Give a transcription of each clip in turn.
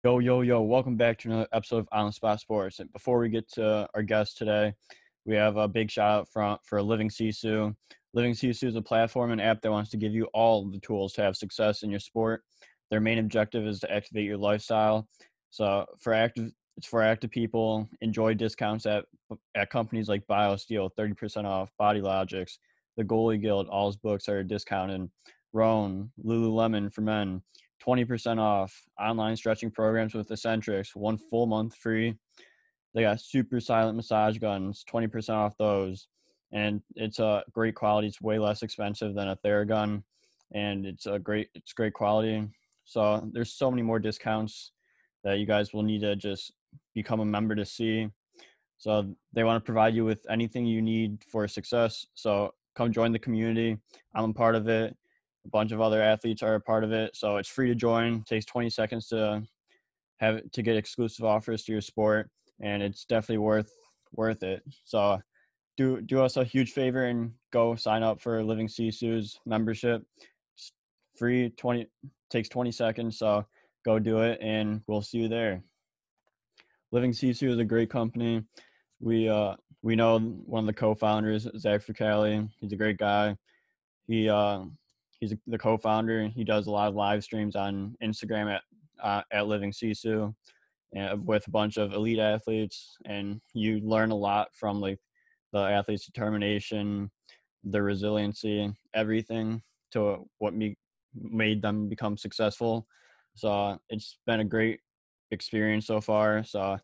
Yo, yo, yo, welcome back to another episode of On the Spot Sports. And before we get to our guest today, we have a big shout out for Living Sisu. Living Sisu is a platform and app that wants to give you all the tools to have success in your sport. Their main objective is to activate your lifestyle. So it's for active people. Enjoy discounts at companies like BioSteel, 30% off, Body Logics, the Goalie Guild, all his books are discounted. Roan, Lululemon for men, 20% off. Online stretching programs with Eccentrics, 1 full month free. They got super silent massage guns, 20% off those. And it's a great quality. It's way less expensive than a Theragun, and it's great quality. So there's so many more discounts that you guys will need to just become a member to see. So they want to provide you with anything you need for success. So come join the community. I'm a part of it. A bunch of other athletes are a part of it. So it's free to join. It takes 20 seconds to get exclusive offers to your sport, and it's definitely worth it. So do us a huge favor and go sign up for Living Sisu's membership. It's free, 20 takes 20 seconds. So go do it, and we'll see you there. Living Sisu is a great company. We know one of the co-founders, Zach Fricali. He's a great guy. He's the co-founder. He does a lot of live streams on Instagram at Living Sisu, and with a bunch of elite athletes, and you learn a lot from like the athletes' determination, their resiliency, everything to what made them become successful. So it's been a great experience so far. So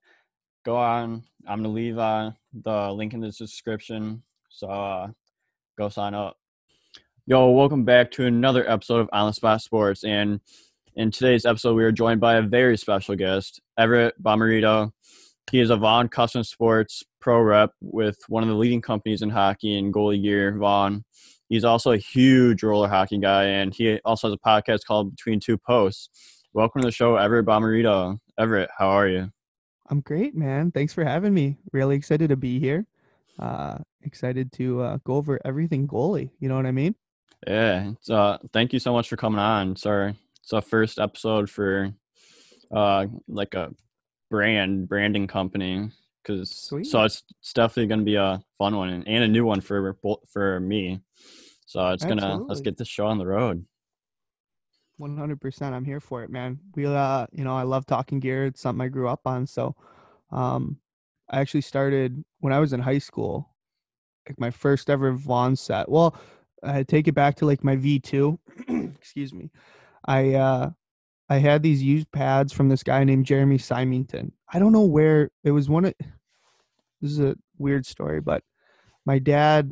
go on. I'm gonna leave the link in the description. So go sign up. Yo, welcome back to another episode of On the Spot Sports. And in today's episode, we are joined by a very special guest, Everet Bommarito. He is a Vaughn Custom Sports pro rep with one of the leading companies in hockey and goalie gear, Vaughn. He's also a huge roller hockey guy, and he also has a podcast called Between Two Posts. Welcome to the show, Everet Bommarito. Everet, how are you? I'm great, man. Thanks for having me. Really excited to be here. Excited to go over everything goalie. You know what I mean? Yeah, thank you so much for coming on. It's our first episode for like a branding company, Sweet. it's definitely gonna be a fun one and a new one for me. So let's Absolutely. get this show on the road. 100%. I'm here for it, man. I love talking gear. It's something I grew up on. So, um, I actually started when I was in high school, like my first ever Vaughn set. Well, I take it back to like my V2. Excuse me. I, uh, I had these used pads from this guy named Jeremy Symington. I don't know where it was this is a weird story, but my dad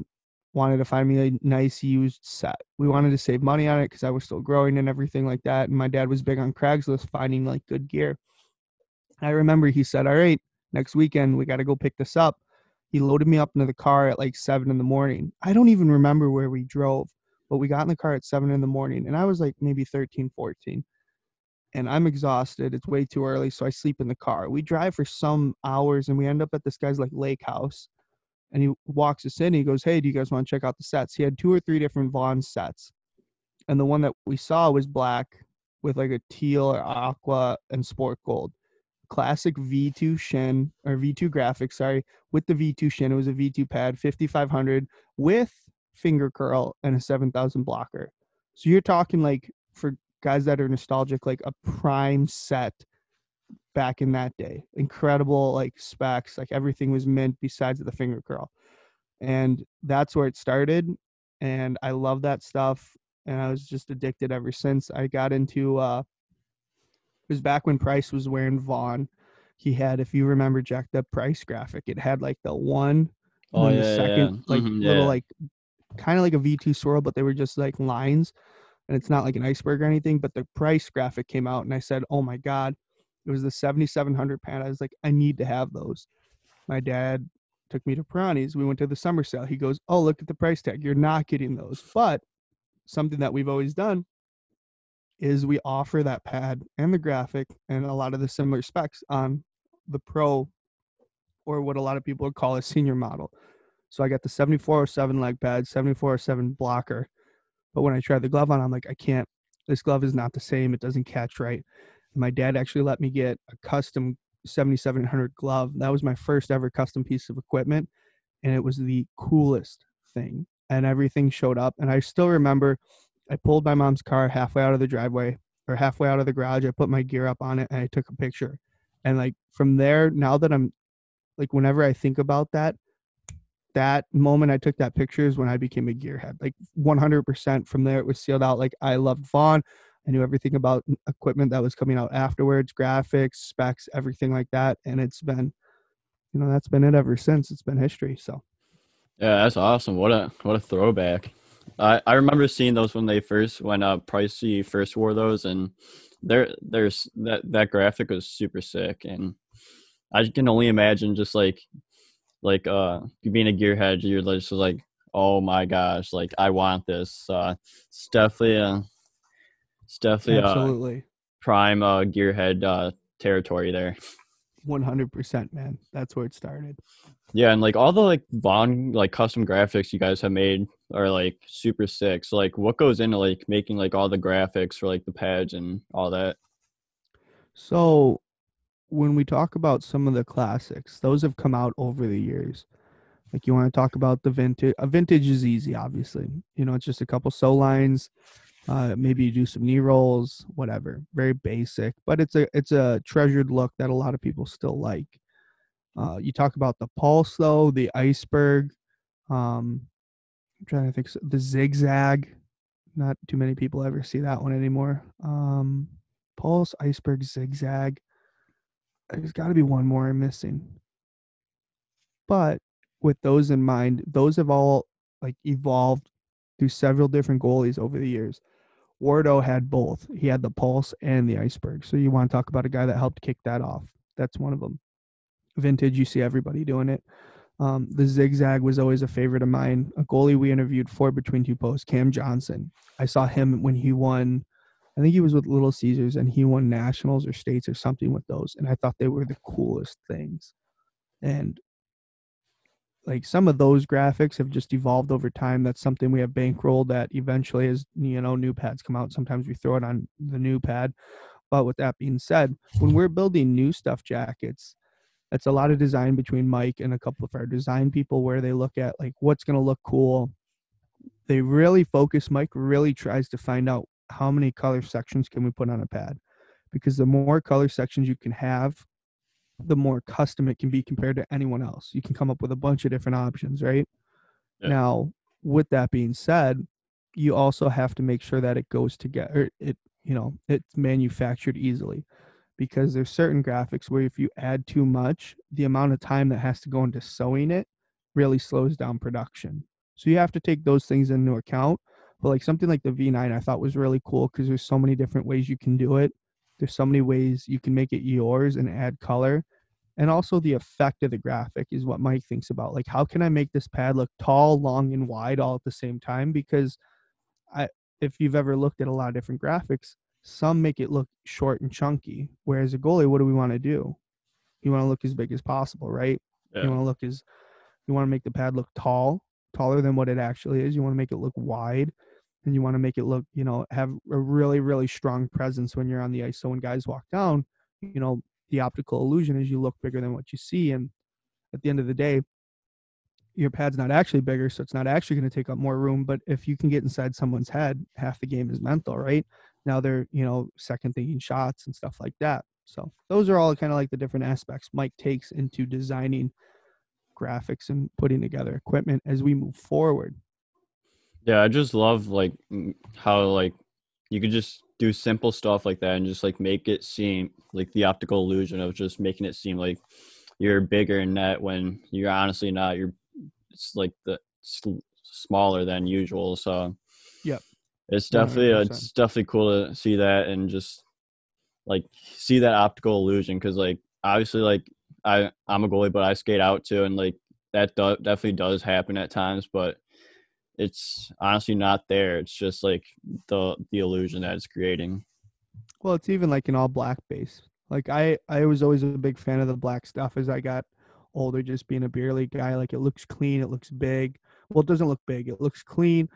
wanted to find me a nice used set. We wanted to save money on it because I was still growing and everything like that. And my dad was big on Craigslist finding like good gear. I remember he said, "All right, next weekend we got to go pick this up." He loaded me up into the car at like 7 in the morning. I don't even remember where we drove, but we got in the car at 7 in the morning, and I was like maybe 13, 14. And I'm exhausted. It's way too early, so I sleep in the car. We drive for some hours, and we end up at this guy's like lake house, and he walks us in. He goes, "Hey, do you guys want to check out the sets?" He had two or three different Vaughn sets, and the one that we saw was black with like a teal or aqua and sport gold. Classic V2 shin or V2 graphics, sorry, with the V2 shin. It was a V2 pad, 5500 with finger curl and a 7000 blocker. So you're talking like for guys that are nostalgic, like a prime set back in that day. Incredible like specs, like everything was mint besides the finger curl. And that's where it started. And I love that stuff. And I was just addicted ever since. I got into it was back when Price was wearing Vaughn. He had, if you remember, Jack, the Price graphic. It had like the one and Oh then the yeah, second, yeah, like little yeah. like kind of like a V2 swirl, but they were just like lines. And it's not like an iceberg or anything. But the Price graphic came out, and I said, "Oh my God." It was the 7700 pad. I was like, I need to have those. My dad took me to Piranhas. We went to the summer sale. He goes, "Oh, look at the price tag. You're not getting those." But something that we've always done is we offer that pad and the graphic and a lot of the similar specs on the pro, or what a lot of people would call a senior model. So I got the 7407 leg pad, 7407 blocker. But when I tried the glove on, I'm like, I can't. This glove is not the same. It doesn't catch right. My dad actually let me get a custom 7700 glove. That was my first ever custom piece of equipment, and it was the coolest thing. And everything showed up. And I still remember I pulled my mom's car halfway out of the driveway or halfway out of the garage. I put my gear up on it and I took a picture. And like from there, now that I'm like, whenever I think about that moment I took that picture is when I became a gearhead. Like 100% from there, it was sealed out. Like I loved Vaughn. I knew everything about equipment that was coming out afterwards, graphics, specs, everything like that. And it's been, that's been it ever since. It's been history. So Yeah, that's awesome. What a throwback. I remember seeing those when Pricey first wore those, and there's that graphic was super sick, and I can only imagine just you being a gearhead, you're just like, oh my gosh, like I want this. It's definitely absolutely. prime gearhead territory there. 100%, man. That's where it started. Yeah, and like all the like Vaughn like custom graphics you guys have made are like super sick. So like what goes into like making like all the graphics for like the pads and all that? So when we talk about some of the classics, those have come out over the years. Like you want to talk about the vintage. A vintage is easy, obviously. It's just a couple sew lines. Maybe you do some knee rolls, whatever. Very basic, but it's a treasured look that a lot of people still like. You talk about the pulse though, the iceberg. I'm trying to think. The zigzag. Not too many people ever see that one anymore. Pulse, iceberg, zigzag. There's got to be one more I'm missing. But with those in mind, those have all like evolved through several different goalies over the years. Wardo had both. He had the pulse and the iceberg. So you want to talk about a guy that helped kick that off. That's one of them. Vintage, you see everybody doing it. The zigzag was always a favorite of mine. A goalie we interviewed for Between Two Posts, Cam Johnson. I saw him when he won, I think he was with Little Caesars, and he won nationals or states or something with those. And I thought they were the coolest things. And like some of those graphics have just evolved over time. That's something we have bankrolled that eventually, as new pads come out, sometimes we throw it on the new pad. But with that being said, when we're building new stuff jackets, it's a lot of design between Mike and a couple of our design people where they look at like what's going to look cool. They really focus. Mike really tries to find out how many color sections can we put on a pad, because the more color sections you can have, the more custom it can be compared to anyone else. You can come up with a bunch of different options, right? Yeah. Now, with that being said, you also have to make sure that it goes together. It's manufactured easily, because there's certain graphics where if you add too much, the amount of time that has to go into sewing it really slows down production. So you have to take those things into account. But like something like the V9, I thought was really cool because there's so many different ways you can do it. There's so many ways you can make it yours and add color. And also the effect of the graphic is what Mike thinks about. Like, how can I make this pad look tall, long, and wide all at the same time? Because I, if you've ever looked at a lot of different graphics, some make it look short and chunky. Whereas a goalie, what do we want to do? You want to look as big as possible, right? You Yeah. want to look as you want to make the pad look tall, taller than what it actually is. You want to make it look wide, and you want to make it look, have a really, really strong presence when you're on the ice. So when guys walk down, the optical illusion is you look bigger than what you see. And at the end of the day, your pad's not actually bigger, so it's not actually going to take up more room. But if you can get inside someone's head, half the game is mental, right? Now they're, second thinking shots and stuff like that. So those are all kind of like the different aspects Mike takes into designing graphics and putting together equipment as we move forward. Yeah, I just love like how like you could just do simple stuff like that and just like make it seem like the optical illusion of just making it seem like you're bigger in net when you're honestly not. It's like smaller than usual. So Yep. it's definitely 100%. it's definitely cool to see that and just like see that optical illusion because like obviously like I'm a goalie but I skate out too and like definitely does happen at times but it's honestly not there. It's just like the illusion that it's creating. Well, it's even like an all black base. Like I was always a big fan of the black stuff as I got older, just being a beer league guy. Like it looks clean, it looks big. Well, it doesn't look big, it looks clean.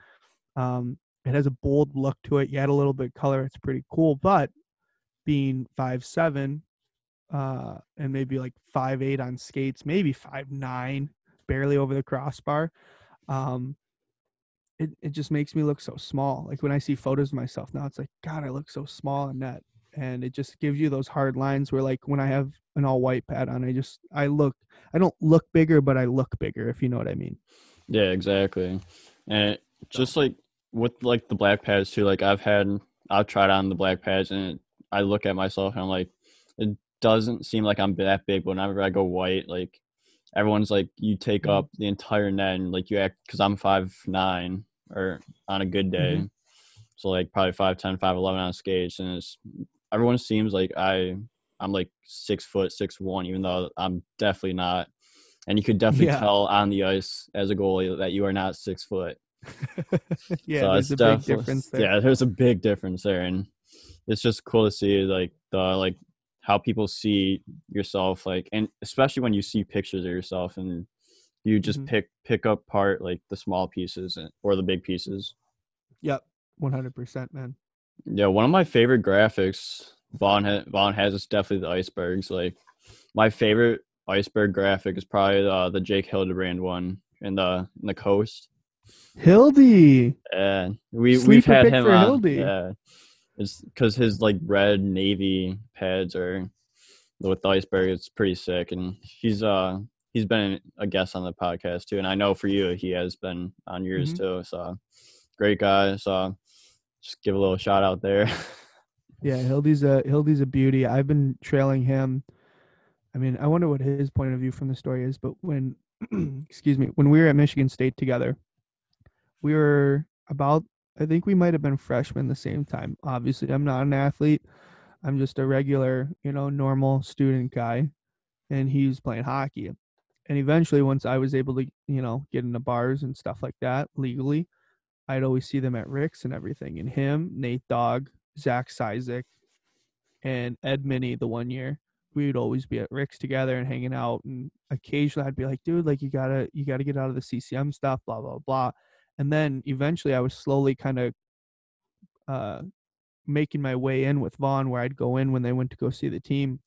It has a bold look to it. You add a little bit of color, it's pretty cool. But being 5'7", and maybe like 5'8" on skates, maybe 5'9", barely over the crossbar. Um, it just makes me look so small. Like when I see photos of myself now, it's like, God, I look so small in net. And it just gives you those hard lines where, like, when I have an all white pad on, I don't look bigger, but I look bigger, if you know what I mean. Yeah, exactly. And So, just like with like the black pads too, like I've tried on the black pads and I look at myself and I'm like, it doesn't seem like I'm that big. But whenever I go white, like everyone's like, you take mhm. up the entire net and like you act, because I'm 5'9" or on a good Mhm. day, so like probably 5'10", 5'11" on skates, and everyone seems like I'm like 6', 6'1", even though I'm definitely not. And you could definitely Yeah. tell on the ice as a goalie that you are not 6 foot. Yeah, So there's it's a big definitely, difference there. yeah, there's a big difference there, and it's just cool to see like how people see yourself, like, and especially when you see pictures of yourself and you just Mhm. pick up part like the small pieces or the big pieces. Yep. 100%, man. Yeah, one of my favorite graphics Vaughn has is definitely the icebergs. Like my favorite iceberg graphic is probably the Jake Hildebrand one in the coast. Hildy. And we've Sleeper had pick him for on. Hildy. Yeah, it's because his like red navy pads are with the iceberg. It's pretty sick, and he's been a guest on the podcast too. And I know for you, he has been on yours Mhm. too. So great guy. So just give a little shout out there. Yeah, Hildy's a beauty. I've been trailing him. I mean, I wonder what his point of view from the story is, but when excuse me, when we were at Michigan State together, we were about, I think we might have been freshmen the same time. Obviously, I'm not an athlete. I'm just a regular, normal student guy, and he was playing hockey. And eventually, once I was able to, get into bars and stuff like that legally, I'd always see them at Rick's and everything. And him, Nate Dogg, Zach Sizek, and Ed Minnie the one year, we would always be at Rick's together and hanging out. And occasionally I'd be like, dude, like you gotta get out of the CCM stuff, blah, blah, blah. And then eventually I was slowly kind of uh making my way in with Vaughn, where I'd go in when they went to go see the team,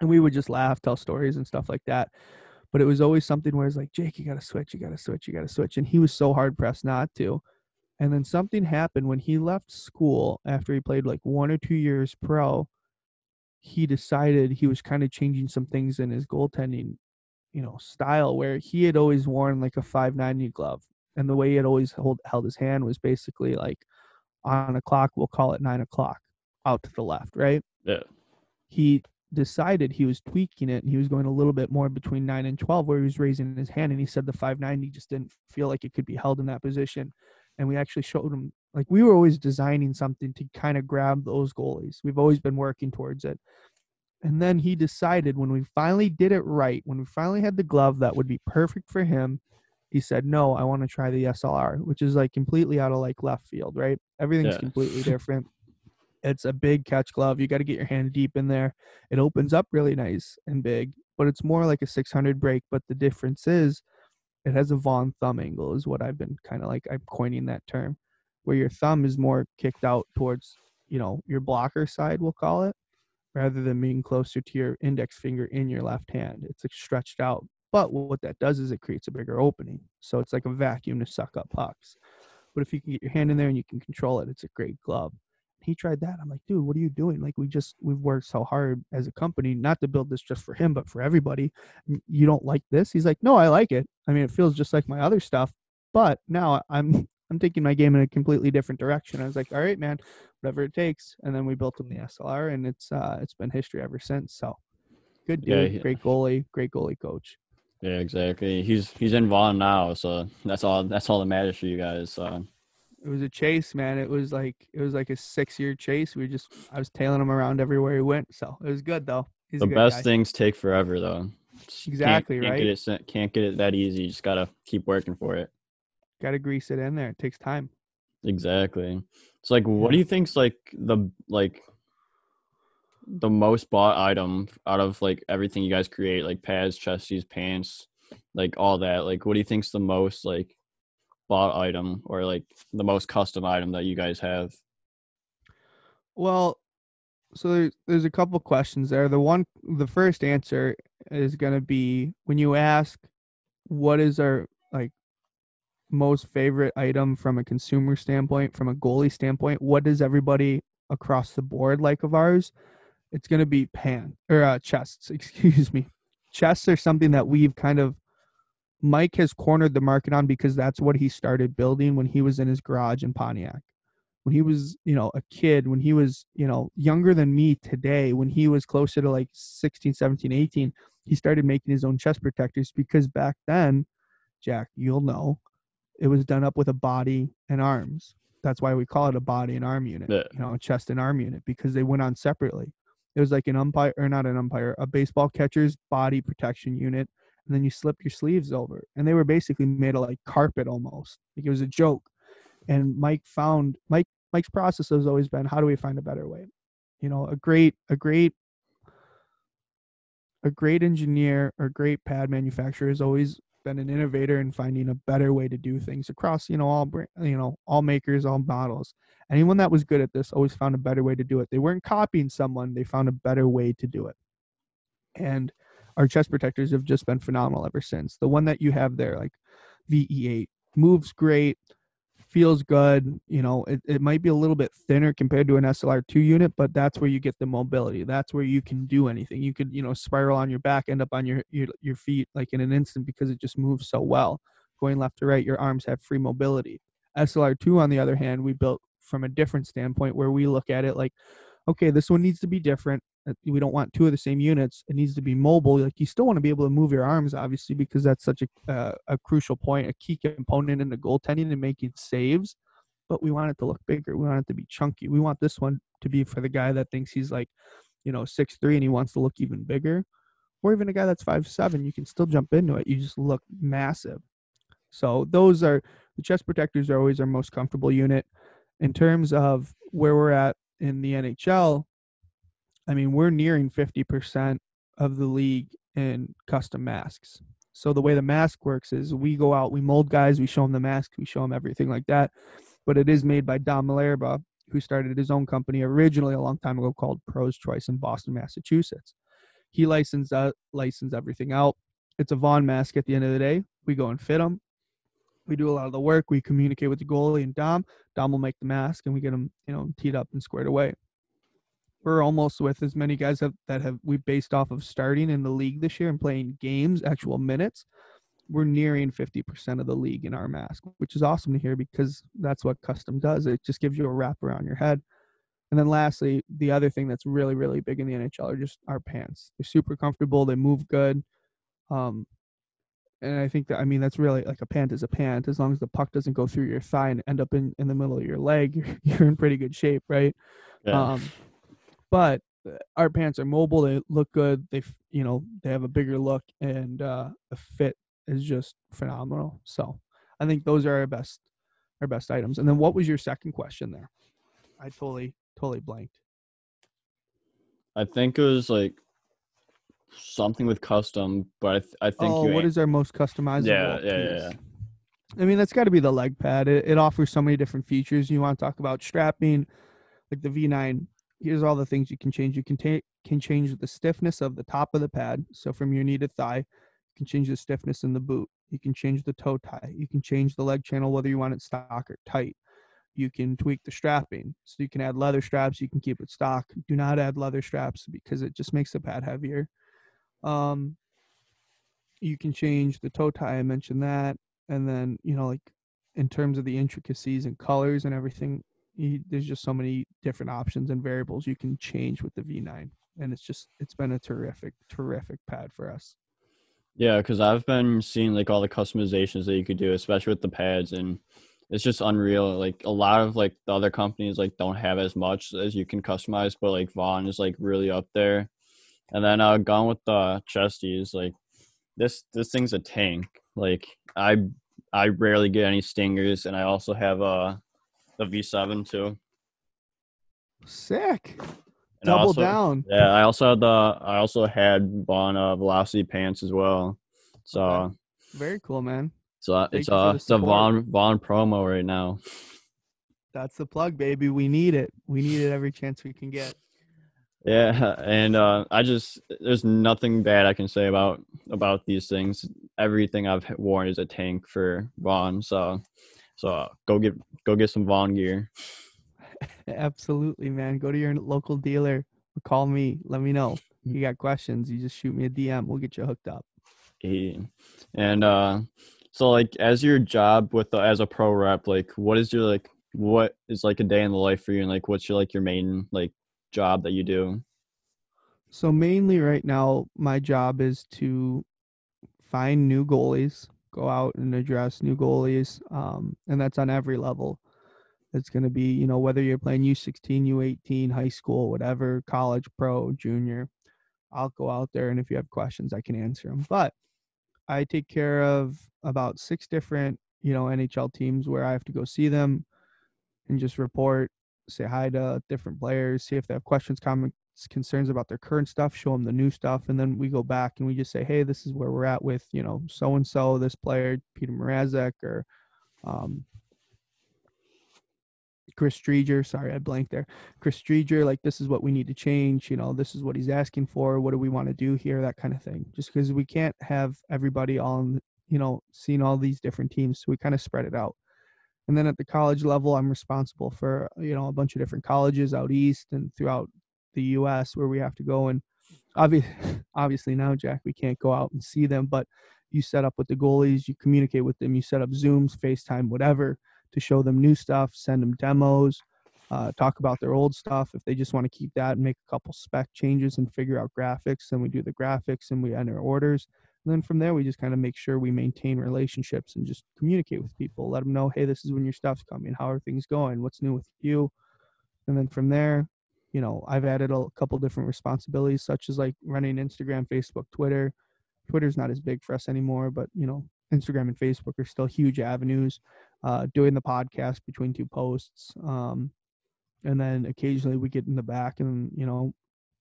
and we would just laugh, tell stories and stuff like that. But it was always something where it's like, Jake, you gotta switch, you gotta switch, you gotta switch. And he was so hard pressed not to. And then something happened when he left school after he played like 1 or 2 years pro. He decided he was kind of changing some things in his goaltending, style, where he had always worn like a 590 glove. And the way he had always held his hand was basically like on a clock, we'll call it 9 o'clock, out to the left, right? Yeah, He decided he was tweaking it, and he was going a little bit more between 9 and 12, where he was raising his hand. And he said the 590 just didn't feel like it could be held in that position. And we actually showed him, like, we were always designing something to kind of grab those goalies. We've always been working towards it. And then he decided, when we finally did it right, when we finally had the glove that would be perfect for him, he said, no, I want to try the SLR, which is like completely out of like left field, right? Everything's yeah, completely different. It's a big catch glove. You got to get your hand deep in there. It opens up really nice and big, but it's more like a 600 break. But the difference is it has a Vaughn thumb angle, is what I've been kind of like, I'm coining that term, where your thumb is more kicked out towards, your blocker side, we'll call it, rather than being closer to your index finger in your left hand. It's like stretched out. But what that does is it creates a bigger opening. So it's like a vacuum to suck up pucks. But if you can get your hand in there and you can control it, it's a great glove. He tried that. I'm like, dude, what are you doing? Like, we've worked so hard as a company, not to build this just for him, but for everybody. You don't like this? He's like, no, I like it. I mean, it feels just like my other stuff, but now I'm taking my game in a completely different direction. I was like, all right, man, whatever it takes. And then we built him the SLR, and it's been history ever since. So good yeah, dude, great goalie coach. yeah, exactly. He's in Vaughn now, so that's all that matters for you guys. So It was a chase, man. It was like a 6 year chase. I was tailing him around everywhere he went. So it was good though. He's the a good best guy. things take forever though. Just Exactly right. can't get it that easy. You just gotta keep working for it. Got to grease it in there. It takes time. Exactly. It's like, what do Yeah. you think's like the most bought item out of like everything you guys create, like pads, chesties, pants, like all that? Like, what do you think's the most like bought item or like the most custom item that you guys have? Well, So there's a couple questions there. The first answer is going to be when you ask what is our like most favorite item from a consumer standpoint, from a goalie standpoint, what does everybody across the board like of ours? It's going to be chests, excuse me. Chests are something that we've kind of Mike has cornered the market on because that's what he started building when he was in his garage in Pontiac. When he was, a kid, when he was, younger than me today, when he was closer to like 16, 17, 18, he started making his own chest protectors because back then, Jack, you'll know, it was done up with a body and arms. That's why we call it a body and arm unit, Yeah. a chest and arm unit, because they went on separately. It was like an umpire, or not an umpire, a baseball catcher's body protection unit, and then you slip your sleeves over. And they were basically made of like carpet almost. Like it was a joke. And Mike's process has always been, how do we find a better way? A great engineer or great pad manufacturer has always been an innovator in finding a better way to do things across all makers, all models. Anyone that was good at this always found a better way to do it. They weren't copying someone, they found a better way to do it. And our chest protectors have just been phenomenal ever since. The one that you have there, like VE8, moves great, feels good. It might be a little bit thinner compared to an SLR2 unit, but that's where you get the mobility. That's where you can do anything. You could, spiral on your back, end up on your feet like in an instant because it just moves so well. Going left to right, your arms have free mobility. SLR2, on the other hand, we built from a different standpoint where we look at it like, okay, this one needs to be different. We don't want two of the same units. It needs to be mobile. Like you still want to be able to move your arms, obviously, because that's such a crucial point, a key component in the goaltending and making saves. But we want it to look bigger. We want it to be chunky. We want this one to be for the guy that thinks he's like, 6'3" and he wants to look even bigger, or even a guy that's 5'7". You can still jump into it. You just look massive. So those are the chest protectors are always our most comfortable unit. In terms of where we're at in the NHL, I mean, we're nearing 50% of the league in custom masks. So the way the mask works is we go out, we mold guys, we show them the mask, we show them everything like that. But it is made by Don Malerba, who started his own company originally a long time ago called Pro's Choice in Boston, Massachusetts. He licensed everything out. It's a Vaughn mask at the end of the day. We go and fit them. We do a lot of the work. We communicate with the goalie and Dom. Dom will make the mask and we get them, teed up and squared away. We're almost with as many guys that have we based off of starting in the league this year and playing games, actual minutes. We're nearing 50% of the league in our mask, which is awesome to hear because that's what custom does. It just gives you a wrap around your head. And then lastly, the other thing that's really, really big in the NHL are just our pants. They're super comfortable. They move good. And I think that's really like a pant is a pant. As long as the puck doesn't go through your thigh and end up in the middle of your leg, you're in pretty good shape, right? Yeah. But our pants are mobile. They look good. They have a bigger look, and the fit is just phenomenal. So I think those are our best items. And then what was your second question there? I totally blanked. I think it was like something with custom, but I think Oh, what is our most customizable yeah. piece? I mean, that's got to be the leg pad. It offers so many different features. You want to talk about strapping, like the V9. Here's all the things you can change. You can change the stiffness of the top of the pad. So from your knee to thigh, you can change the stiffness in the boot. You can change the toe tie. You can change the leg channel, whether you want it stock or tight. You can tweak the strapping. So you can add leather straps. You can keep it stock. Do not add leather straps because it just makes the pad heavier. You can change the toe tie. I mentioned that. And then, like in terms of the intricacies and colors and everything, there's just so many different options and variables you can change with the V9. And it's been a terrific pad for us. Yeah, because I've been seeing like all the customizations that you could do, especially with the pads, and it's just unreal. Like a lot of like the other companies like don't have as much as you can customize, but like Vaughn is like really up there. And then gone with the chesties, like this thing's a tank. Like I rarely get any stingers, and I also have the V7 too. Sick. And Double down. I also had Vaughn Velocity pants as well. Okay. So Very cool, man. it's Thank you for the it's a support. Vaughn promo right now. That's the plug, baby. We need it. We need it every chance we can get. Yeah, and there's nothing bad I can say about these things. Everything I've worn is a tank for Vaughn, so go get some Vaughn gear. Absolutely, man. Go to your local dealer or call me. Let me know. You got questions, you just shoot me a DM. We'll get you hooked up. He, and so like as your job as a pro rep, like what is like a day in the life for you, and like what's your main like job that you do? So mainly right now, my job is to find new goalies, go out and address new goalies, and that's on every level. It's going to be, whether you're playing U16, U18, high school, whatever, college, pro, junior. I'll go out there, and if you have questions, I can answer them. But I take care of about six different, NHL teams where I have to go see them and just report, say hi to different players, see if they have questions, comments, concerns about their current stuff, show them the new stuff, and then we go back and we just say, hey, this is where we're at with, so and so, this player, Peter Mrazek, or um, Chris Streeter. Sorry, I blanked there. Chris Streeter, like this is what we need to change. This is what he's asking for. What do we want to do here? That kind of thing. Just because we can't have everybody all, seeing all these different teams, so we kind of spread it out. And then at the college level, I'm responsible for, a bunch of different colleges out east and throughout the U.S. where we have to go. And obviously, obviously now, Jack, we can't go out and see them, but you set up with the goalies, you communicate with them, you set up Zooms, FaceTime, whatever, to show them new stuff, send them demos, talk about their old stuff. If they just want to keep that and make a couple spec changes and figure out graphics, then we do the graphics and we enter orders. And then from there, we just kind of make sure we maintain relationships and just communicate with people. Let them know, hey, this is when your stuff's coming. How are things going? What's new with you? And then from there, I've added a couple different responsibilities, such as like running Instagram, Facebook, Twitter. Twitter's not as big for us anymore, but, Instagram and Facebook are still huge avenues. Doing the podcast between two posts. And then occasionally we get in the back and,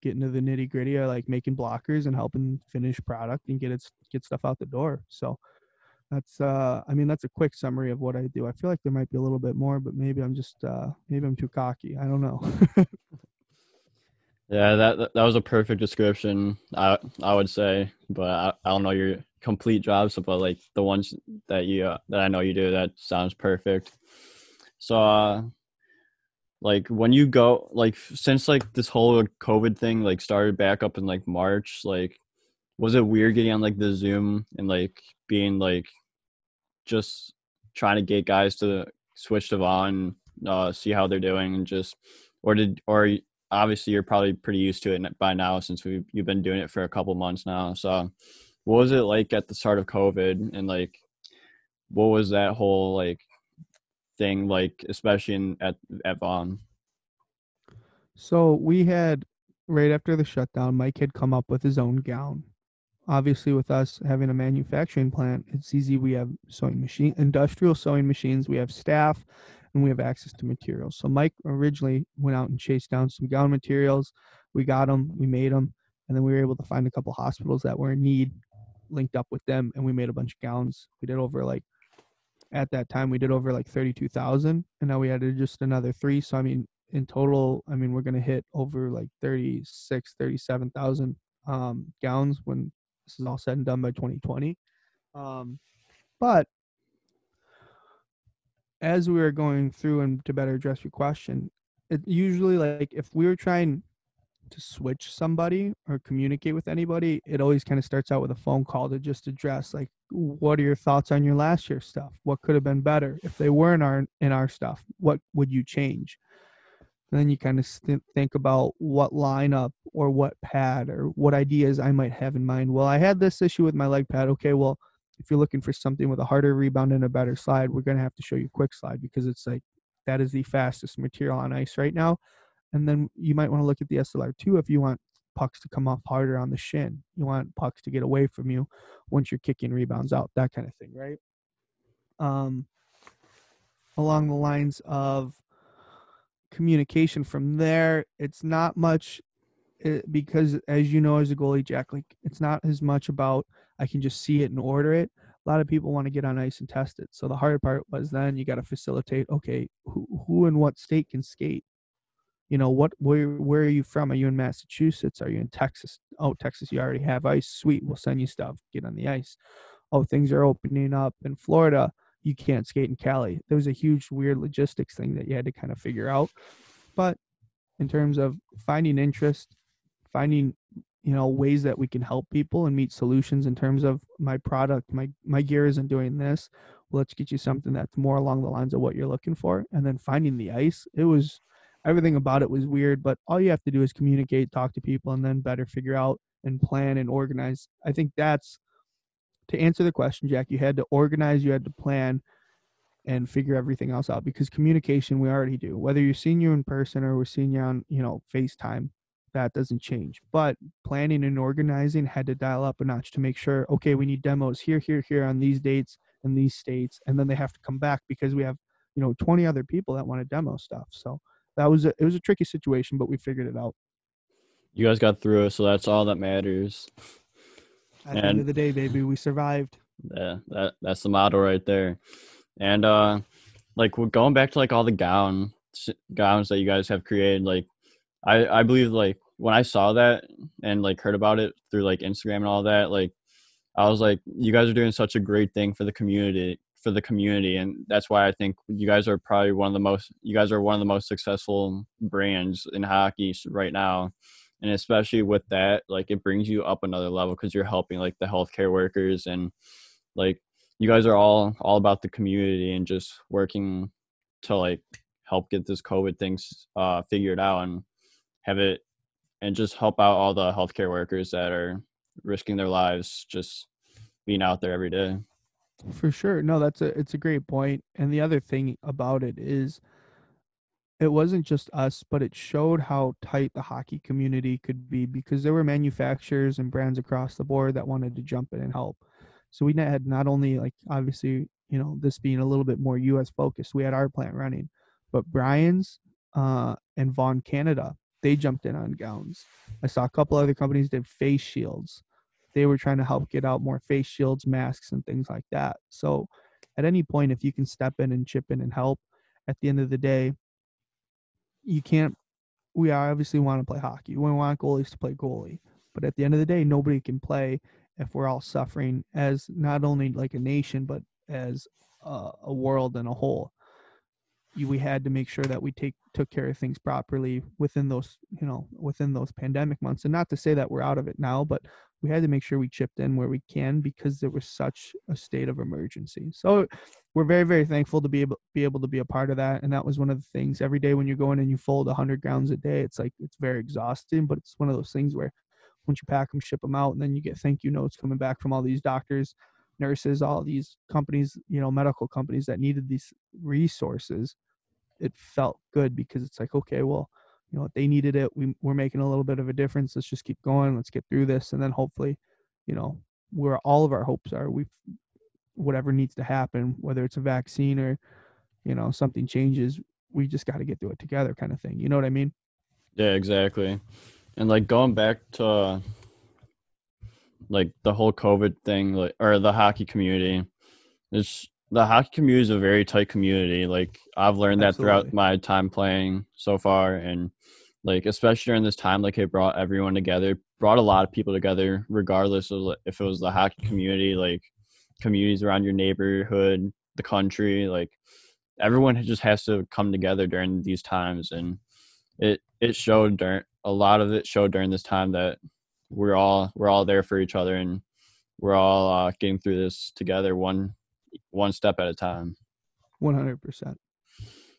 get into the nitty gritty. I like making blockers and helping finish product and get stuff out the door. So that's a quick summary of what I do. I feel like there might be a little bit more, but maybe maybe I'm too cocky. I don't know. Yeah, that was a perfect description, I would say, but I don't know your complete jobs, but like the ones that I know you do, that sounds perfect. So like when you go like since like this whole COVID thing like started back up in like March, like was it weird getting on like the Zoom and like being like just trying to get guys to switch to Vaughn, see how they're doing, and just or obviously you're probably pretty used to it by now since you've been doing it for a couple months now. So what was it like at the start of COVID, and like what was that whole like thing like, especially at Vaughn? So we had, right after the shutdown, Mike had come up with his own gown. Obviously, with us having a manufacturing plant, it's easy. We have industrial sewing machines, we have staff, and we have access to materials. So Mike originally went out and chased down some gown materials. We got them, we made them, and then we were able to find a couple hospitals that were in need, linked up with them, and we made a bunch of gowns. We did over like at that time we did over like 32,000, and now we added just another three. So I mean, in total, I mean we're gonna hit over like 36, 37,000 gowns when this is all said and done by 2020. But as we were going through, and to better address your question, it usually, like if we were trying to switch somebody or communicate with anybody, it always kind of starts out with a phone call to just address like, what are your thoughts on your last year's stuff? What could have been better? If they were in our stuff, what would you change? And then you kind of think about what lineup or what pad or what ideas I might have in mind. Well, I had this issue with my leg pad. Okay, well, if you're looking for something with a harder rebound and a better slide, we're going to have to show you quick slide, because it's like that is the fastest material on ice right now. And then you might want to look at the SLR2 if you want pucks to come off harder on the shin. You want pucks to get away from you once you're kicking rebounds out, that kind of thing, right? Um, Along the lines of communication from there, it's not much, because as you know, as a goalie, Jack, like it's not as much about I can just see it and order it. A lot of people want to get on ice and test it. So the hard part was then you got to facilitate, okay, who in what state can skate? where are you from? Are you in Massachusetts? Are you in Texas? Oh, Texas, you already have ice. Sweet, we'll send you stuff. Get on the ice. Oh, things are opening up in Florida. You can't skate in Cali. There was a huge, weird logistics thing that you had to kind of figure out. But in terms of finding interest, finding ways that we can help people and meet solutions in terms of my product, my gear isn't doing this, well, let's get you something that's more along the lines of what you're looking for. And then finding the ice, it was, everything about it was weird, but all you have to do is communicate, talk to people, and then better figure out and plan and organize. I think that's, to answer the question, Jack, you had to organize, you had to plan, and figure everything else out, because communication we already do, whether you're seeing you in person or we're seeing you on FaceTime. That doesn't change, but planning and organizing had to dial up a notch to make sure, okay, we need demos here on these dates in these states, and then they have to come back because we have 20 other people that want to demo stuff. So it was a tricky situation, but we figured it out. You guys got through it, so that's all that matters. At the end And of the day, baby, we survived. yeah, that's the motto right there. And like we're going back to like all the gowns that you guys have created. Like I believe like when I saw that and like heard about it through like Instagram and all that, like I was like, you guys are doing such a great thing for the community, and that's why I think you guys are probably you guys are one of the most successful brands in hockey right now. And especially with that, like it brings you up another level because you're helping like the healthcare workers, and like you guys are all about the community and just working to like help get this COVID things figured out and have it, and just help out all the healthcare workers that are risking their lives just being out there every day. For sure. No, it's a great point. And the other thing about it is, it wasn't just us, but it showed how tight the hockey community could be, because there were manufacturers and brands across the board that wanted to jump in and help. So we had not only, like, obviously, this being a little bit more US focused, we had our plant running, but Brian's and Vaughn Canada, they jumped in on gowns. I saw a couple other companies did face shields. They were trying to help get out more face shields, masks, and things like that. So at any point, if you can step in and chip in and help, at the end of the day, you can't, we obviously want to play hockey. We want goalies to play goalie. But at the end of the day, nobody can play if we're all suffering as not only like a nation, but as a world in a whole. We had to make sure that we took care of things properly within those pandemic months. And not to say that we're out of it now, but we had to make sure we chipped in where we can, because there was such a state of emergency. So we're very, very thankful to be able to be a part of that. And that was one of the things. Every day when you're going and you fold 100 gowns a day, it's very exhausting, but it's one of those things where once you pack them, ship them out, and then you get thank you notes coming back from all these doctors, nurses, all these companies, medical companies that needed these resources. It felt good, because it's like, okay, well, they needed it. We're making a little bit of a difference. Let's just keep going. Let's get through this. And then hopefully, where all of our hopes are, whatever needs to happen, whether it's a vaccine or, something changes, we just got to get through it together, kind of thing. You know what I mean? Yeah, exactly. And like going back to like the whole COVID thing, like, or the hockey community, the hockey community is a very tight community. Like I've learned that throughout Absolutely. my time playing so far, and like especially during this time, like it brought everyone together, brought a lot of people together, regardless of if it was the hockey community, like communities around your neighborhood, the country, like everyone just has to come together during these times. And it showed during a lot of it showed during this time that we're all there for each other, and we're all getting through this together, one step at a time. 100%.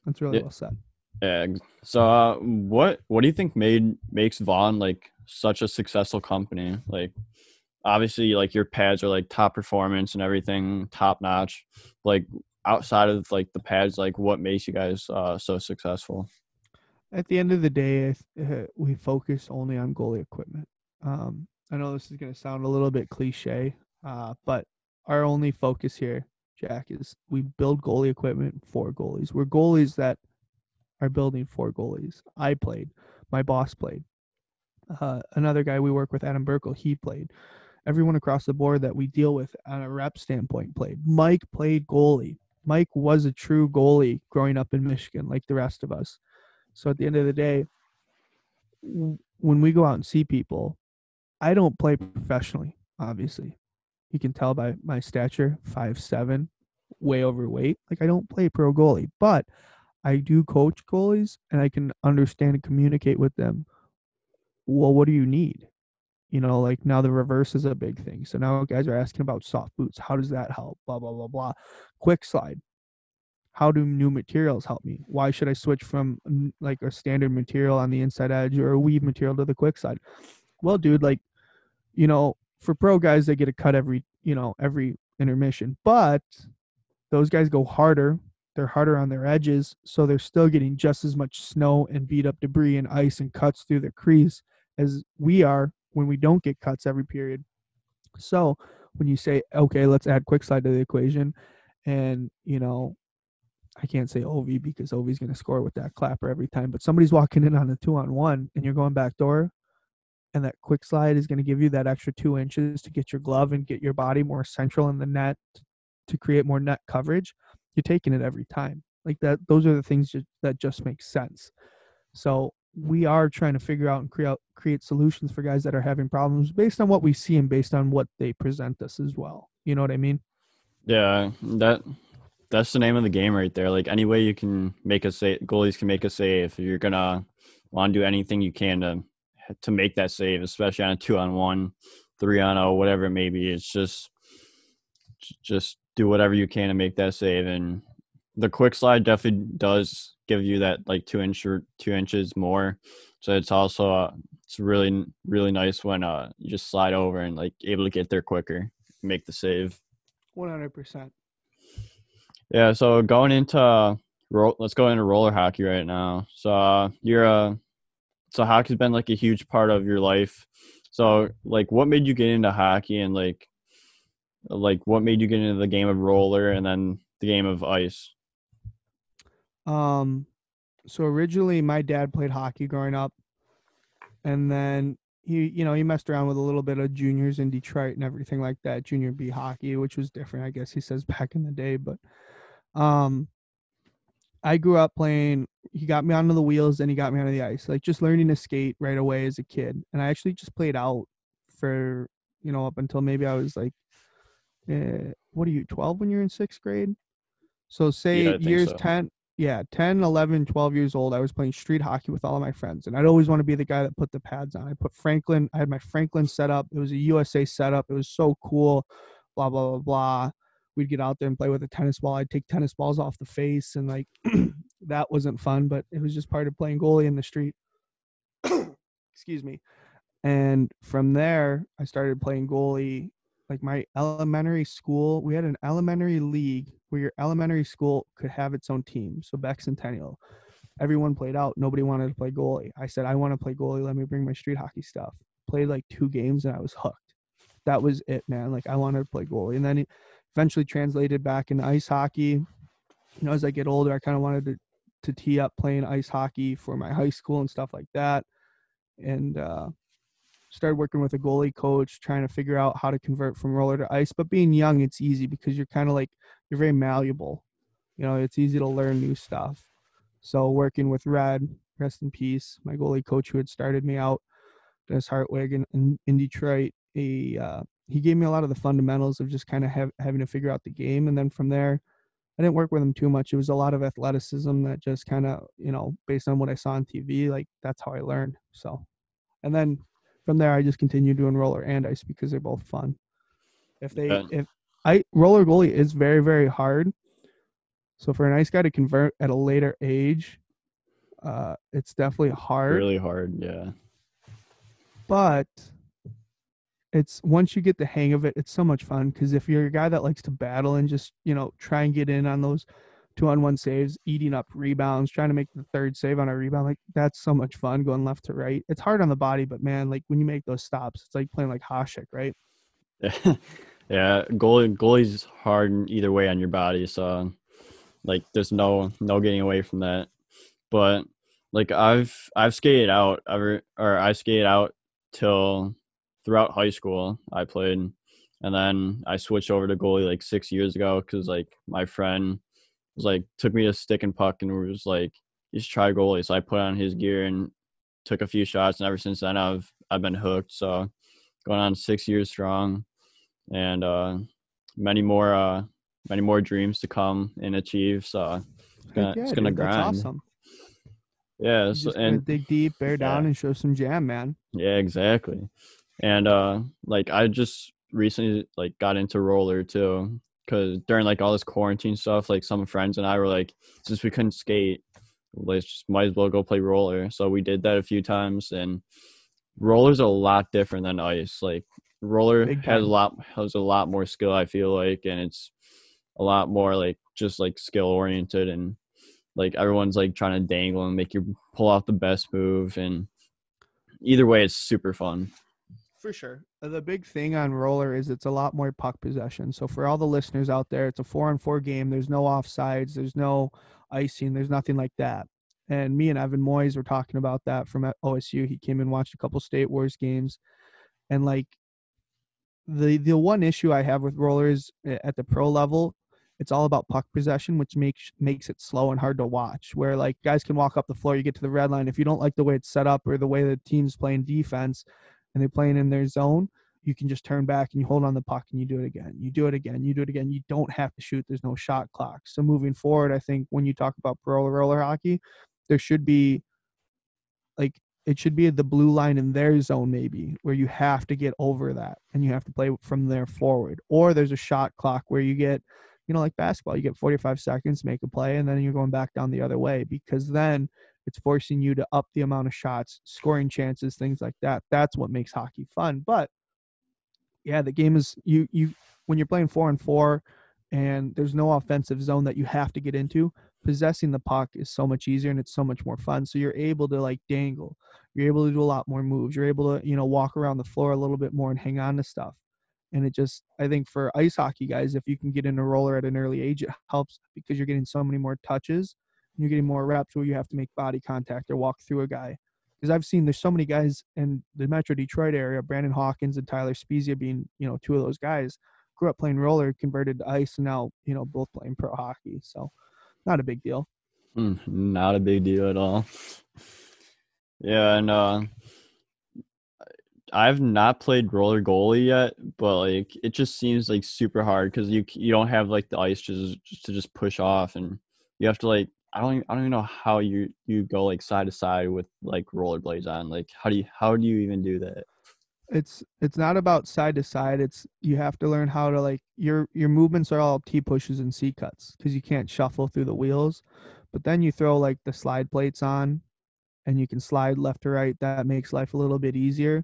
That's really Yeah, well said. yeah. So what do you think makes Vaughn like such a successful company? Like obviously like your pads are like top performance and everything, top notch. Like outside of like the pads, like what makes you guys so successful? At the end of the day, we focus only on goalie equipment. I know this is going to sound a little bit cliche, but our only focus here, Jack, is we build goalie equipment for goalies. We're goalies that are building for goalies. I played. My boss played. Another guy we work with, Adam Burkle, he played. Everyone across the board that we deal with on a rep standpoint played. Mike played goalie. Mike was a true goalie growing up in Michigan, like the rest of us. So at the end of the day, when we go out and see people, I don't play professionally, obviously. You can tell by my stature, 5'7", way overweight. Like, I don't play pro goalie, but I do coach goalies and I can understand and communicate with them. Well, what do you need? Like now the reverse is a big thing. So now guys are asking about soft boots. How does that help? Blah, blah, blah, blah. Quick slide. How do new materials help me? Why should I switch from like a standard material on the inside edge or a weave material to the quick slide? Well, dude, like, for pro guys, they get a cut every intermission, but those guys go harder. They're harder on their edges, so they're still getting just as much snow and beat up debris and ice and cuts through the crease as we are when we don't get cuts every period. So when you say, okay, let's add quick slide to the equation, and I can't say Ovi because Ovi's going to score with that clapper every time, but somebody's walking in on a 2-on-1 and you're going back door, and that quick slide is going to give you that extra 2 inches to get your glove and get your body more central in the net to create more net coverage. You're taking it every time. Like that, those are the things that just make sense. So we are trying to figure out and create solutions for guys that are having problems based on what we see and based on what they present us as well. You know what I mean? Yeah, that's the name of the game right there. Like any way you can make a save, goalies can make a save. You're gonna want to do anything you can to make that save, especially on a 2-on-1, 3-on-0, whatever it may be. It's just do whatever you can to make that save. And the quick slide definitely does give you that like 2 inches more. So it's also it's really really nice when you just slide over and like able to get there quicker, make the save. 100%. Yeah, so going into let's go into roller hockey right now. So so hockey's been like a huge part of your life. So like what made you get into hockey, and like what made you get into the game of roller and then the game of ice? Um, so originally my dad played hockey growing up, and then he messed around with a little bit of juniors in Detroit and everything like that, junior B hockey, which was different, I guess he says, back in the day. But um, I grew up playing. He got me onto the wheels, and he got me onto the ice, like just learning to skate right away as a kid. And I actually just played out for up until maybe I was like, what are you, 12 when you're in sixth grade? So Yeah, say I think years so. 10, yeah, 10, 11, 12 years old, I was playing street hockey with all of my friends. And I'd always want to be the guy that put the pads on. I had my Franklin set up. It was a USA setup. It was so cool, blah, blah, blah, blah. We'd get out there and play with a tennis ball. I'd take tennis balls off the face, and like that wasn't fun, but it was just part of playing goalie in the street. Excuse me. And from there, I started playing goalie. Like my elementary school, we had an elementary league where your elementary school could have its own team. So back Centennial, everyone played out. Nobody wanted to play goalie. I said, I want to play goalie. Let me bring my street hockey stuff. Played like 2 games and I was hooked. That was it, man. Like I wanted to play goalie. And then it eventually translated back into ice hockey. As I get older, I kind of wanted to tee up playing ice hockey for my high school and stuff like that. And started working with a goalie coach, trying to figure out how to convert from roller to ice. But being young, it's easy because you're kind of like, you're very malleable. It's easy to learn new stuff. So working with Red, rest in peace, my goalie coach who had started me out, Dennis Hartwig in Detroit, he gave me a lot of the fundamentals of just kind of having to figure out the game. And then from there, I didn't work with him too much. It was a lot of athleticism that just kind of, based on what I saw on TV, like that's how I learned. So, and then from there, I just continued doing roller and ice because they're both fun. Yeah, If I roller goalie is very, very hard. So for an ice guy to convert at a later age, it's definitely hard. really hard. Yeah. But it's once you get the hang of it, it's so much fun because if you're a guy that likes to battle and just try and get in on those 2-on-1 saves, eating up rebounds, trying to make the third save on a rebound, like that's so much fun going left to right. It's hard on the body, but man, like when you make those stops, it's like playing like Hasek, right? Yeah, goalie's hard either way on your body, so like there's no getting away from that. But like I've skated out or I skated out till throughout high school I played, and then I switched over to goalie like 6 years ago because like my friend was like took me to stick and puck and was like, you should try goalie. So I put on his gear and took a few shots, and ever since then I've been hooked. So going on 6 years strong, and many more dreams to come and achieve. So Heck it's yeah, gonna dude. That's grind. awesome. Yeah. You So, just gotta and dig deep, bear yeah, down, and show some jam, man. yeah, exactly. And like I just recently like got into roller too, because during like all this quarantine stuff, like some friends and I were like, since we couldn't skate, let's just might as well go play roller. So we did that a few times, and roller's a lot different than ice. Like roller Big time. has a lot more skill, I feel like, and it's a lot more like just like skill oriented, and like everyone's like trying to dangle and make you pull off the best move, and either way it's super fun. For sure. The big thing on roller is it's a lot more puck possession. So for all the listeners out there, it's a 4-on-4 game. There's no offsides. There's no icing. There's nothing like that. And me and Evan Moyes were talking about that from OSU. He came and watched a couple State Wars games. And like the one issue I have with rollers at the pro level, it's all about puck possession, which makes it slow and hard to watch. Where like guys can walk up the floor, you get to the red line. If you don't like the way it's set up or the way the team's playing defense and they're playing in their zone, you can just turn back and you hold on the puck and you do it again. You do it again. You do it again. You don't have to shoot. There's no shot clock. So moving forward, I think when you talk about pro roller hockey, there should be like it should be the blue line in their zone maybe where you have to get over that and you have to play from there forward, or there's a shot clock where you get, like basketball, you get 45 seconds to make a play and then you're going back down the other way, because then it's forcing you to up the amount of shots, scoring chances, things like that. That's what makes hockey fun. But yeah, the game is you when you're playing 4-on-4 and there's no offensive zone that you have to get into, possessing the puck is so much easier and it's so much more fun. So you're able to like dangle. You're able to do a lot more moves. You're able to, walk around the floor a little bit more and hang on to stuff. And it just, I think for ice hockey guys, if you can get into roller at an early age, it helps because you're getting so many more touches and you're getting more reps where you have to make body contact or walk through a guy. Because I've seen there's so many guys in the Metro Detroit area, Brandon Hawkins and Tyler Spezia being, two of those guys, grew up playing roller, converted to ice, and now, both playing pro hockey. So not a big deal. Not a big deal at all. Yeah, and I've not played roller goalie yet, but like it just seems like super hard because you don't have like the ice just to just push off, and you have to like I don't even know how you go like side to side with like rollerblades on. Like how do you even do that? It's not about side to side. It's you have to learn how to like your movements are all T pushes and C cuts because you can't shuffle through the wheels. But then you throw like the slide plates on and you can slide left to right. That makes life a little bit easier.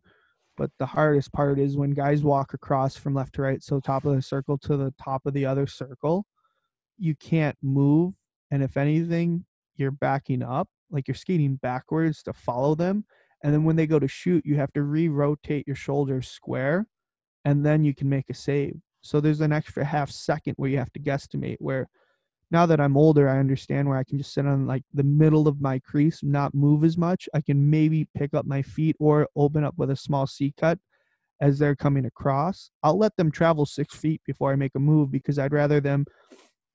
But the hardest part is when guys walk across from left to right, so top of the circle to the top of the other circle, you can't move. And if anything, you're backing up, like you're skating backwards to follow them. And then when they go to shoot, you have to re-rotate your shoulders square, and then you can make a save. So there's an extra half second where you have to guesstimate. Where now that I'm older, I understand where I can just sit on like the middle of my crease, not move as much. I can maybe pick up my feet or open up with a small C cut as they're coming across. I'll let them travel 6 feet before I make a move because I'd rather them,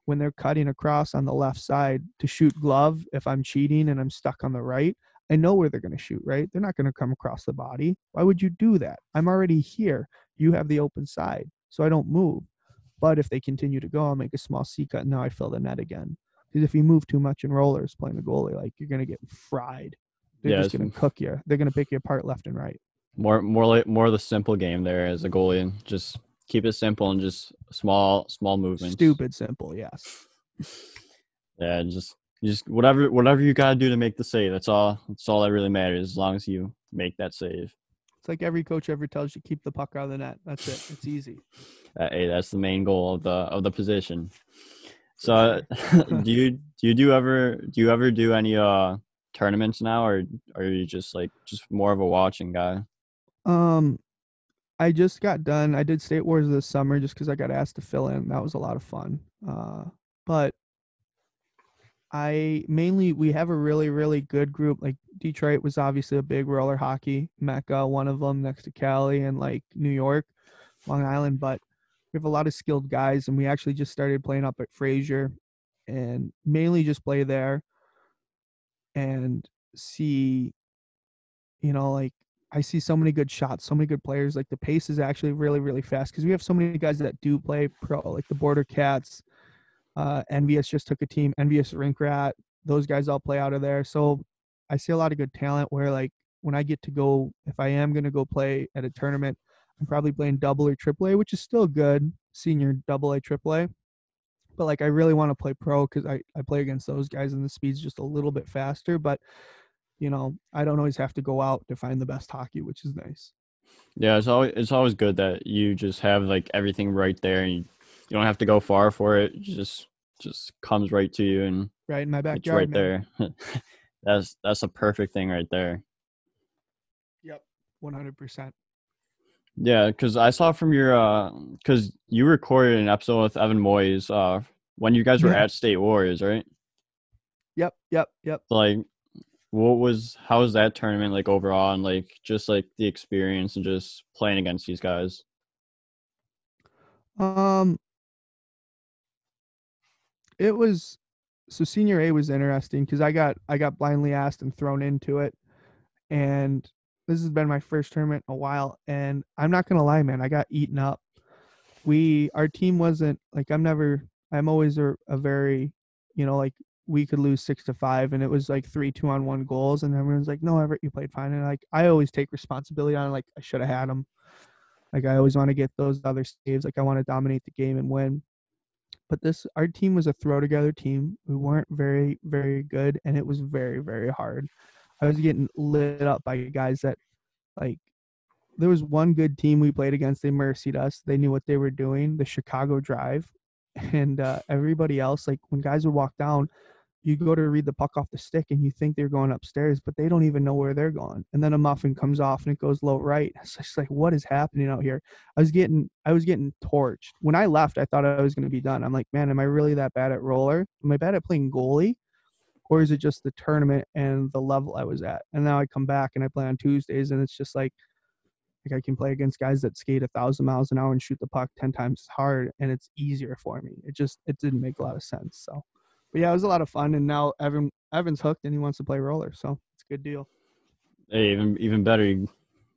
when they're cutting across on the left side, to shoot glove. If I'm cheating and I'm stuck on the right, I know where they're going to shoot, right? They're not going to come across the body. Why would you do that? I'm already here. You have the open side, so I don't move. But if they continue to go, I'll make a small C cut. And now I fill the net again. Because if you move too much in rollers playing a goalie, like you're going to get fried. They're Yeah, just it's going to cook you. They're going to pick you apart left and right. more of the simple game there as a goalie. Just keep it simple and just small movements. Stupid simple, yes. Yeah, just whatever you gotta do to make the save. That's all. That's all that really matters. As long as you make that save. It's like every coach ever tells you, keep the puck out of the net. That's it. It's easy. Hey, that's the main goal of the position. For So, sure. do you ever do any tournaments now, or are you just more of a watching guy? um, I just got done. I did State Wars this summer just because I got asked to fill in. That was a lot of fun. But we have a really, really good group. Like Detroit was obviously a big roller hockey mecca, one of them next to Cali and like New York, Long Island. But we have a lot of skilled guys, and we actually just started playing up at Fraser and mainly just play there and see like I see so many good shots, so many good players. Like the pace is actually really, really fast because we have so many guys that do play pro, like the Border Cats. Envious just took a team, Envious Rink Rat. Those guys all play out of there. So I see a lot of good talent where like when I get to go, if I am going to go play at a tournament, I'm probably playing double or triple A, which is still good, senior double A, triple A. But like I really want to play pro because I play against those guys and the speed's just a little bit faster. But I don't always have to go out to find the best hockey, which is nice. Yeah, it's always good that you just have like everything right there, and you don't have to go far for it. It just comes right to you, and Right in my it's backyard, right man. there. That's a perfect thing right there. Yep. 100%. Yeah, because I saw from your because you recorded an episode with Evan Moyes when you guys were Yeah. at State Warriors, right? Yep. Yep. Yep. So, like, how was that tournament like overall, and like just like the experience and just playing against these guys? Um, it was so senior A was interesting because I got blindly asked and thrown into it, and this has been my first tournament in a while, and I'm not gonna lie, man, I got eaten up. Our team wasn't like I'm always a very, like we could lose 6-5 and it was like 3 2-on-1 goals and everyone's like, no, Everett, you played fine. And like I always take responsibility on it, like I should have had them. Like I always want to get those other saves. Like I want to dominate the game and win. But our team was a throw together team. We weren't very, very good and it was very, very hard. I was getting lit up by guys that like there was one good team we played against. They mercied us. They knew what they were doing. The Chicago Drive, and everybody else. Like when guys would walk down, you go to read the puck off the stick, and you think they're going upstairs, but they don't even know where they're going. And then a muffin comes off, and it goes low right. It's just like, what is happening out here? I was getting torched. When I left, I thought I was going to be done. I'm like, man, am I really that bad at roller? Am I bad at playing goalie? Or is it just the tournament and the level I was at? And now I come back and I play on Tuesdays, and it's just like I can play against guys that skate 1,000 miles an hour and shoot the puck 10 times as hard, and it's easier for me. It didn't make a lot of sense. So, but yeah, it was a lot of fun, and now Evan's hooked and he wants to play roller, so it's a good deal. Hey, even better, you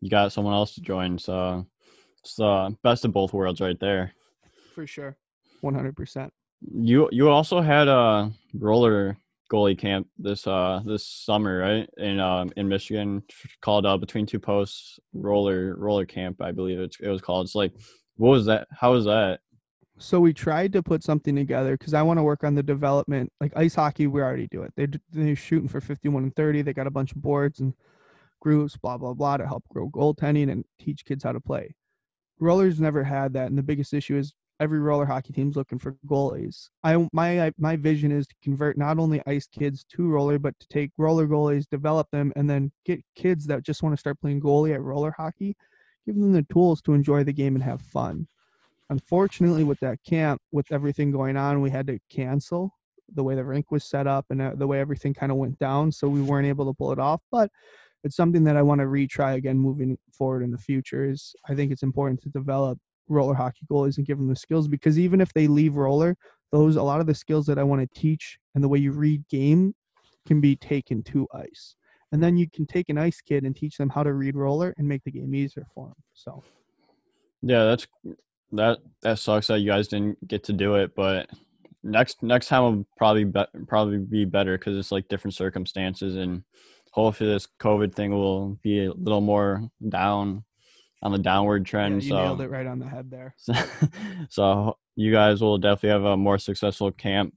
got someone else to join. So it's best of both worlds right there. For sure, 100%. You also had a roller goalie camp this summer, right? In Michigan, called Between Two Posts roller camp, I believe it was called. It's like, what was that? How was that? So we tried to put something together because I want to work on the development. Like ice hockey, we already do it. They're shooting for 51 and 30. They got a bunch of boards and groups, blah blah blah, to help grow goaltending and teach kids how to play. Rollers never had that, and the biggest issue is every roller hockey team's looking for goalies. My vision is to convert not only ice kids to roller, but to take roller goalies, develop them, and then get kids that just want to start playing goalie at roller hockey, give them the tools to enjoy the game and have fun. Unfortunately, with that camp, with everything going on, we had to cancel the way the rink was set up and the way everything kind of went down, so we weren't able to pull it off. But it's something that I want to retry again moving forward in the future. Is I think it's important to develop roller hockey goalies and give them the skills, because even if they leave roller, a lot of the skills that I want to teach and the way you read game can be taken to ice. And then you can take an ice kid and teach them how to read roller and make the game easier for them. So Yeah, that sucks that you guys didn't get to do it, but next time will probably be better because it's like different circumstances, and hopefully this COVID thing will be a little more down on the downward yeah, trend. you nailed it right on the head there. So you guys will definitely have a more successful camp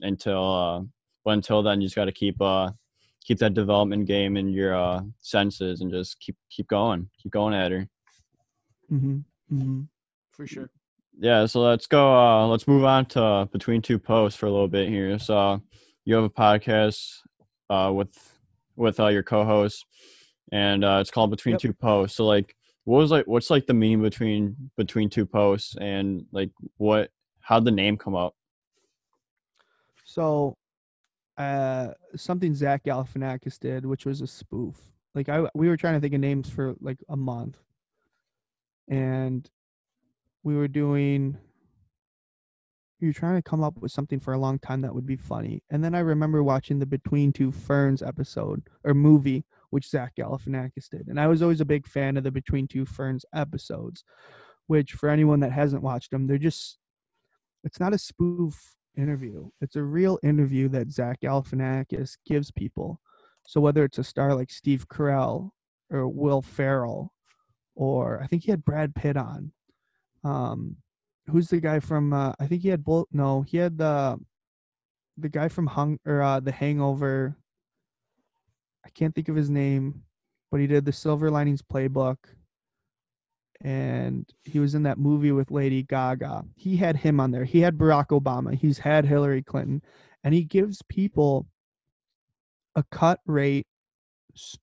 until but until then, you just got to keep that development game in your senses and just keep going at her. Mm-hmm. Mm-hmm. For sure. Yeah, so let's move on to Between Two Posts for a little bit here. So you have a podcast with your co-host, and it's called Between Yep. Two Posts. So like what's like the meaning between two posts, and like how'd the name come up? So something Zach Galifianakis did, which was a spoof. Like we were trying to think of names for like a month, and we were doing we were trying to come up with something for a long time that would be funny. And then I remember watching the Between Two Ferns episode or movie which Zach Galifianakis did. And I was always a big fan of the Between Two Ferns episodes, which for anyone that hasn't watched them, it's not a spoof interview. It's a real interview that Zach Galifianakis gives people. So whether it's a star like Steve Carell or Will Ferrell, or I think he had Brad Pitt on. Who's the guy from? I think he had both. No, he had the guy from The Hangover. I can't think of his name, but he did the Silver Linings Playbook, and he was in that movie with Lady Gaga. He had him on there. He had Barack Obama. He's had Hillary Clinton, and he gives people a cut rate,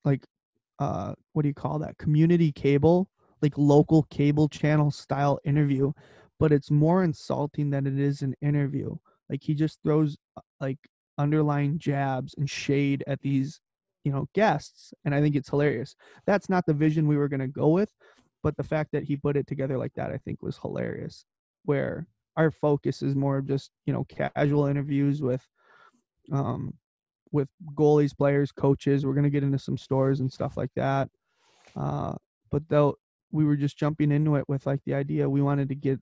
like, what do you call that? Community cable, like local cable channel style interview, but it's more insulting than it is an interview. Like, he just throws like underlying jabs and shade at these, guests, and I think it's hilarious. That's not the vision we were going to go with, but the fact that he put it together like that, I think, was hilarious. Where our focus is more of just, casual interviews with goalies, players, coaches. We're going to get into some stores and stuff like that. But though we were just jumping into it with like the idea we wanted to get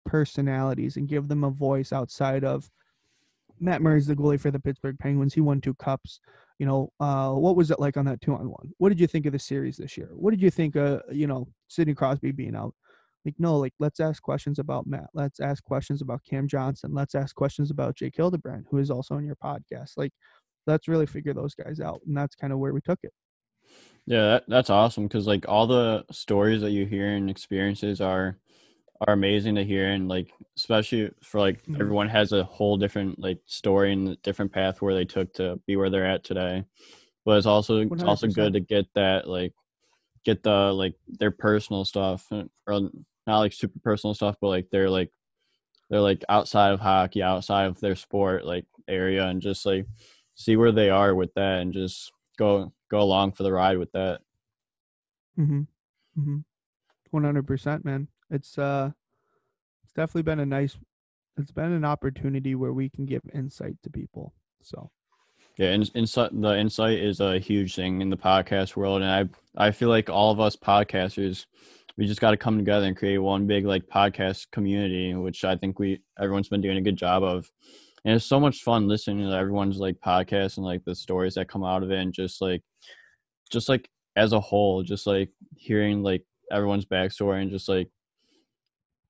personalities and give them a voice outside of Matt Murray's the goalie for the Pittsburgh Penguins. He won 2 cups. What was it like on that 2-on-1? What did you think of the series this year? What did you think of, Sidney Crosby being out? Like, no, like, let's ask questions about Matt. Let's ask questions about Cam Johnson. Let's ask questions about Jake Hildebrand, who is also on your podcast. Like, let's really figure those guys out. And that's kind of where we took it. Yeah, that's awesome because like all the stories that you hear and experiences are amazing to hear, and like especially for like everyone has a whole different like story and different path where they took to be where they're at today. But it's also 100%. good to get that get the like their personal stuff, or not like super personal stuff, but like they're like outside of hockey, outside of their sport like area, and just like see where they are with that and just go along for the ride with that. 100%, man. It's definitely been it's been an opportunity where we can give insight to people. So yeah, the insight is a huge thing in the podcast world, and I feel like all of us podcasters, we just got to come together and create one big like podcast community, which I think everyone's been doing a good job of. And it's so much fun listening to everyone's like podcast and like the stories that come out of it, and just like as a whole, just like hearing like everyone's backstory and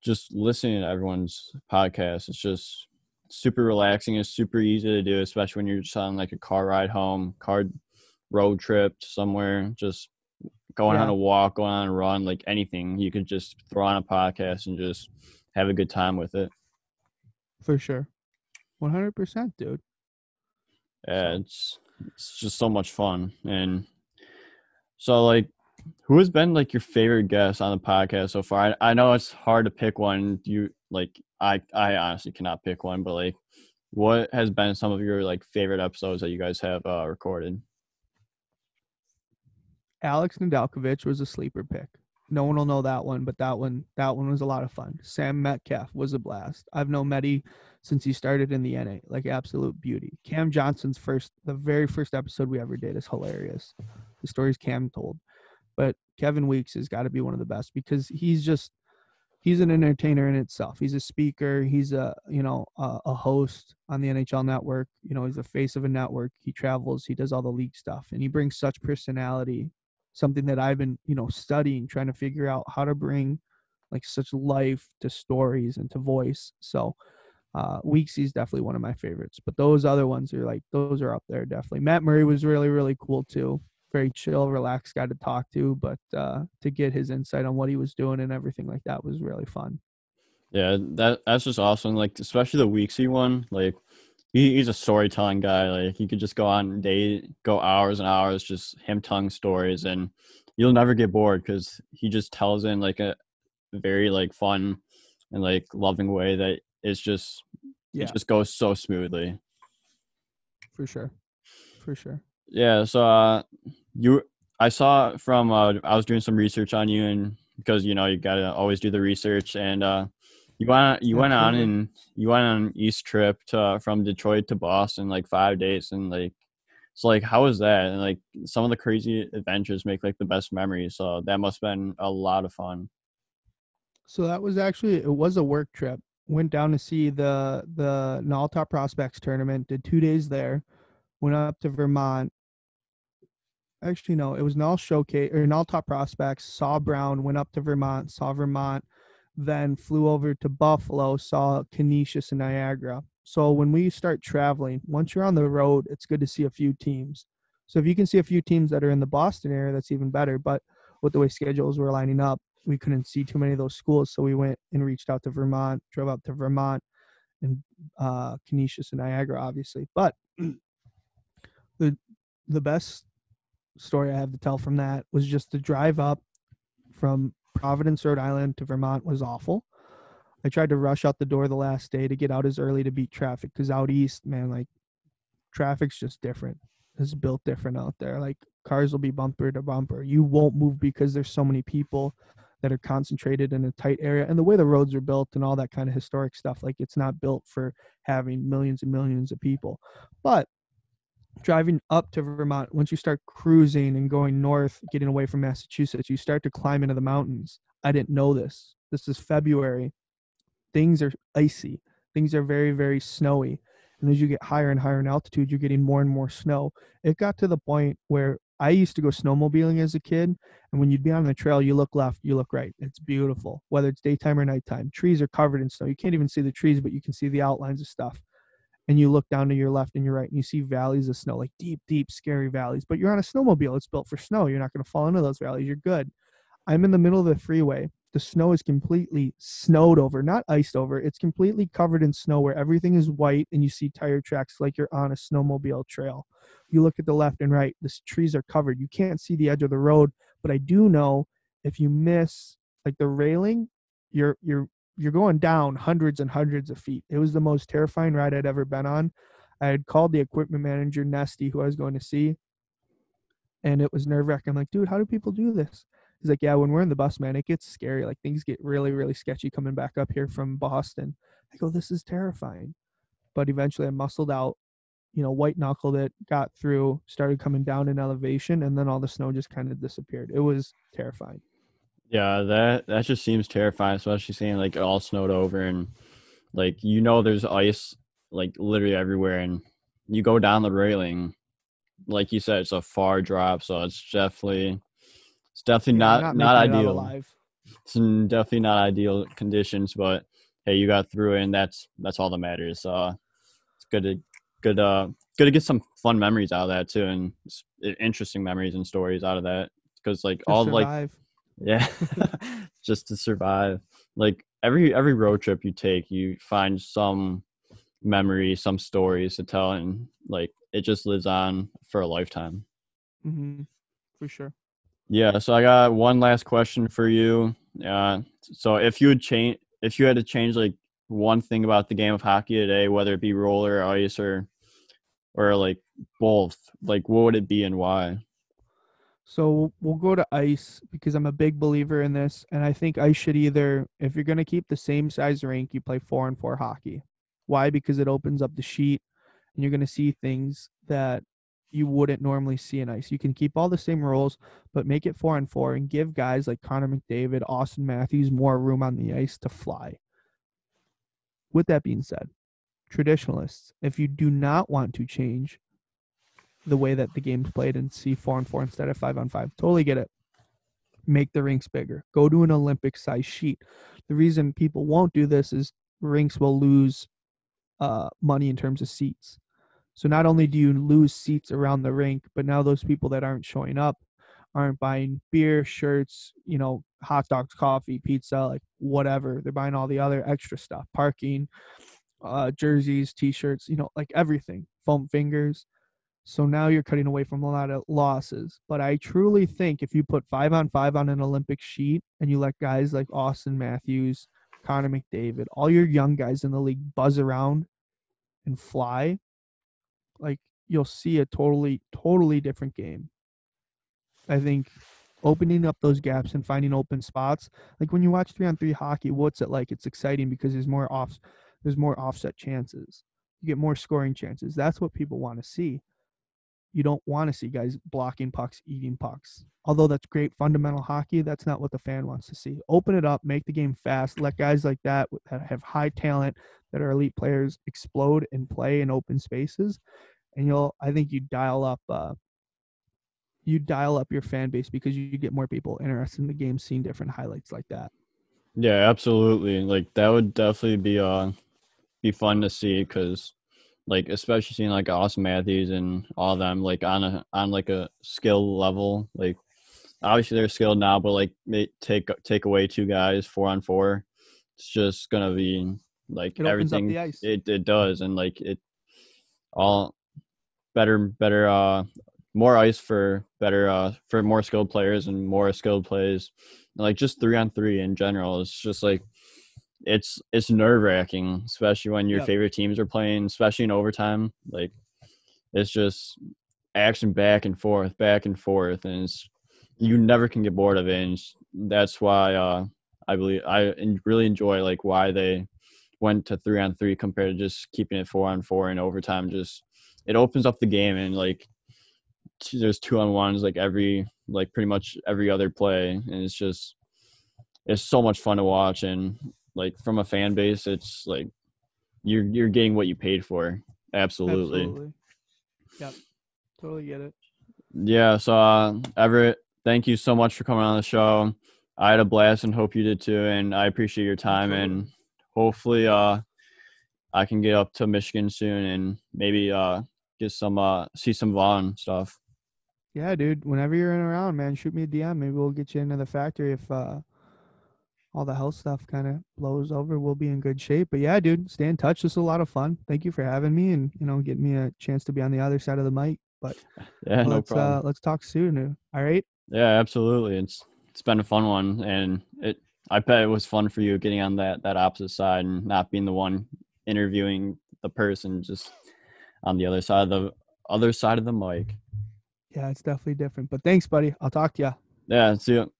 just listening to everyone's podcast. It's just super relaxing. It's super easy to do, especially when you're just on like a car ride home, road trip somewhere, just going on a walk, going on a run, like anything. You could just throw on a podcast and just have a good time with it. For sure. 100%, dude. Yeah, it's just so much fun. And so like, who has been like your favorite guest on the podcast so far? I know it's hard to pick one. I honestly cannot pick one, but like, what has been some of your like favorite episodes that you guys have recorded? Alex Nedeljkovic was a sleeper pick. No one will know that one, but that one was a lot of fun. Sam Metcalf was a blast. I've known Medi since he started in the NA, like absolute beauty. Cam Johnson's the very first episode we ever did is hilarious. The stories Cam told. But Kevin Weeks has got to be one of the best because he's an entertainer in itself. He's a speaker. He's a host on the NHL network. He's the face of a network. He travels. He does all the league stuff, and he brings such personality. Something that I've been, studying, trying to figure out how to bring like such life to stories and to voice. So Weeksy's definitely one of my favorites, but those other ones those are up there. Definitely. Matt Murray was really, really cool too. Very chill, relaxed guy to talk to, but to get his insight on what he was doing and everything like that was really fun. Yeah, that's just awesome. Like, especially the Weeksy one, like he's a storytelling guy. Like he could just go on go hours and hours, just him telling stories, and you'll never get bored because he just tells in like a very like fun and like loving way that it just goes so smoothly. For sure. Yeah. So I saw from I was doing some research on you, and because you gotta always do the research, and you went on East trip from Detroit to Boston like 5 days, and like So like, how was that? And like, some of the crazy adventures make like the best memories. So that must have been a lot of fun. So that was actually it was a work trip. Went down to see the Null Top Prospects tournament. Did 2 days there. Went up to Vermont. Actually, no, it was Null Showcase or Null Top Prospects. Saw Brown. Went up to Vermont. Saw Vermont. Then flew over to Buffalo. Saw Canisius and Niagara. So when we start traveling, once you're on the road, it's good to see a few teams. So if you can see a few teams that are in the Boston area, that's even better. But with the way schedules were lining up, we couldn't see too many of those schools. So we went and reached out to Vermont, drove up to Vermont and Canisius and Niagara, obviously. But the the best story I have to tell from that was just the drive up from Providence, Rhode Island to Vermont was awful. I tried to rush out the door the last day to get out as early to beat traffic because out east, man, like traffic's just different. It's built different out there. Like cars will be bumper to bumper. You won't move because there's so many people that are concentrated in a tight area. And the way the roads are built and all that kind of historic stuff, like it's not built for having millions and millions of people. But driving up to Vermont, once you start cruising and going north, getting away from Massachusetts, you start to climb into the mountains. I didn't know this. This is February. Things are icy. Things are very, very snowy. And as you get higher and higher in altitude, you're getting more and more snow. It got to the point where I used to go snowmobiling as a kid. And when you'd be on the trail, you look left, you look right. It's beautiful, whether it's daytime or nighttime. Trees are covered in snow. You can't even see the trees, but you can see the outlines of stuff. And you look down to your left and your right, and you see valleys of snow, like deep, deep, scary valleys. But you're on a snowmobile. It's built for snow. You're not going to fall into those valleys. You're good. I'm in the middle of the freeway. The snow is completely snowed over, not iced over. It's completely covered in snow where everything is white and you see tire tracks like you're on a snowmobile trail. You look at the left and right, the trees are covered. You can't see the edge of the road, but I do know if you miss like the railing, you're going down hundreds and hundreds of feet. It was the most terrifying ride I'd ever been on. I had called the equipment manager, Nesty, who I was going to see, and it was nerve-wracking. I'm like, dude, how do people do this? He's like, yeah, when we're in the bus, man, it gets scary. Like things get really, really sketchy coming back up here from Boston. I go, this is terrifying. But eventually I muscled out, white knuckled it, got through, started coming down in elevation, and then all the snow just kind of disappeared. It was terrifying. Yeah, that just seems terrifying, especially seeing like it all snowed over and like there's ice like literally everywhere, and you go down the railing, like you said, it's a far drop, so it's definitely Yeah, you're not not not making it out ideal. alive. It's definitely not ideal conditions, but hey, you got through it, and that's all that matters. So it's good to get some fun memories out of that too, and interesting memories and stories out of that because like Just all like survive. yeah, just to survive. Like every road trip you take, you find some memory, some stories to tell, and like it just lives on for a lifetime. Mm-hmm. For sure. Yeah, so I got one last question for you. So if you had to change like one thing about the game of hockey today, whether it be roller, ice, or like both, like what would it be and why? So we'll go to ice because I'm a big believer in this. And I think ice should either, if you're going to keep the same size rink, you play 4-on-4 hockey. Why? Because it opens up the sheet and you're going to see things that you wouldn't normally see in ice. You can keep all the same rules, but make it 4-on-4 and give guys like Connor McDavid, Austin Matthews more room on the ice to fly. With that being said, traditionalists, if you do not want to change the way that the game's played and see 4-on-4 instead of 5-on-5, totally get it. Make the rinks bigger. Go to an Olympic size sheet. The reason people won't do this is rinks will lose money in terms of seats. So not only do you lose seats around the rink, but now those people that aren't showing up aren't buying beer, shirts, hot dogs, coffee, pizza, like whatever. They're buying all the other extra stuff, parking, jerseys, t-shirts, like everything, foam fingers. So now you're cutting away from a lot of losses. But I truly think if you put 5-on-5 on an Olympic sheet and you let guys like Austin Matthews, Connor McDavid, all your young guys in the league buzz around and fly, like you'll see a totally, totally different game. I think opening up those gaps and finding open spots, like when you watch 3-on-3 hockey, what's it like? It's exciting because there's more offset chances. You get more scoring chances. That's what people want to see. you don't want to see guys blocking pucks, eating pucks. Although that's great fundamental hockey, that's not what the fan wants to see. Open it up, make the game fast, let guys like that have high talent, that are elite players, explode and play in open spaces, and I think you dial up your fan base because you get more people interested in the game, seeing different highlights like that. Yeah, absolutely. Like that would definitely be fun to see because like especially seeing like Austin Matthews and all of them like on like a skill level. Like obviously they're skilled now, but like they take away two guys 4-on-4. It's just gonna be like It opens up everything the ice. it does, and like it all better more ice for better for more skilled players and more skilled plays. And, like just 3-on-3 in general. It's just like it's nerve wracking, especially when your Yep, favorite teams are playing, especially in overtime. Like it's just action back and forth, and you never can get bored of it. And that's why I believe really enjoy like why they went to 3-on-3 compared to just keeping it 4-on-4 in overtime. Just it opens up the game, and like there's 2-on-1s like pretty much every other play, and it's so much fun to watch. And like from a fan base, it's like you're getting what you paid for. Absolutely. absolutely. Yep, totally get it. Yeah, so Everett, thank you so much for coming on the show. I had a blast and hope you did too, and I appreciate your time, Absolutely. and hopefully I can get up to Michigan soon and maybe get some see some Vaughn stuff. Yeah, dude. Whenever you're in around, man, shoot me a DM. Maybe we'll get you into the factory if all the health stuff kind of blows over. We'll be in good shape. But yeah, dude, stay in touch. This was a lot of fun. Thank you for having me and getting me a chance to be on the other side of the mic. But Yeah, no problem. let's talk soon. All right. Yeah, absolutely. It's been a fun one, and I bet it was fun for you getting on that opposite side and not being the one interviewing the person just on the other side of the mic. Yeah, it's definitely different. But thanks, buddy. I'll talk to you. Yeah, see you.